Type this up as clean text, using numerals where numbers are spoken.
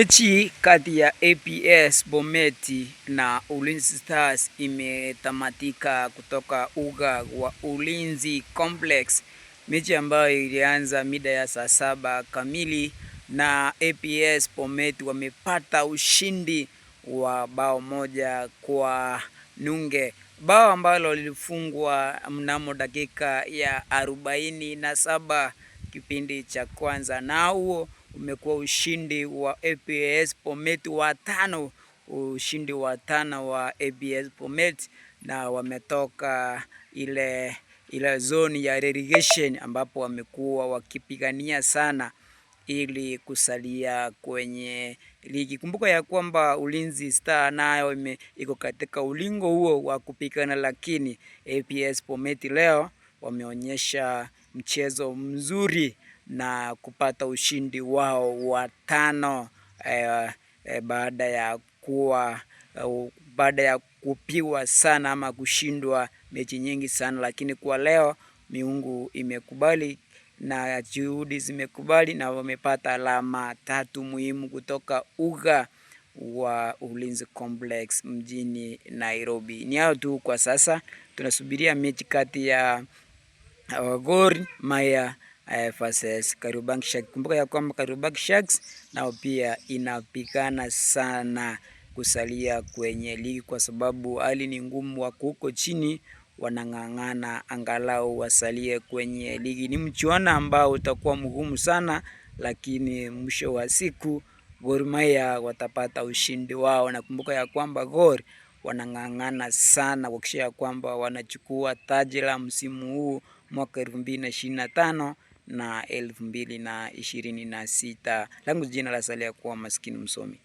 Mechi kati ya APS Bomet na Ulinzi Stars imetamatika kutoka uga wa Ulinzi Complex, mechi ambayo ilianza mida ya saa 7 kamili na APS Bomet wamepata ushindi wa bao 1-0, bao ambalo lilifungwa mnamo dakika ya 47 kipindi cha kwanza, na huo umekuwa ushindi wa APS Bomet ushindi wa tano wa APS Bomet, na wametoka ile zone ya relegation ambapo wamekuwa wakipigania sana ili kusalia kwenye ligi. Kumbuka ya kwamba Ulinzi Star nayo iko katika ulingo huo wa kupigana, lakini APS Bomet leo wameonyesha mchezo mzuri na kupata ushindi wao wa 5 baada ya kupiwa sana ama kushindwa mechi nyingi sana, lakini kwa leo miungu imekubali na juhudi zimekubali na wamepata alama 3 muhimu kutoka uga wa Ulinzi Complex mjini Nairobi. Ni hao tu kwa sasa, tunasubiria mechi kati ya Gor Mahia versus Kariobangi Sharks. Kumbuka ya kwamba Kariobangi Sharks nao pia inapigana sana kusalia kwenye ligi, kwa sababu hali ni ngumu, wako huko chini wanang'ang'ana angalau wasalie kwenye ligi. Ni mchuano ambao utakuwa mgumu sana, lakini mwisho wa siku Gor Mahia watapata ushindi wao. Na kumbuka ya kwamba Gor wanang'ang'ana sana kuhakikisha kwamba wanachukua taji la msimu huu mwaka 2025 na 2026. Langu jina la salia kuwa Maskini Msomi.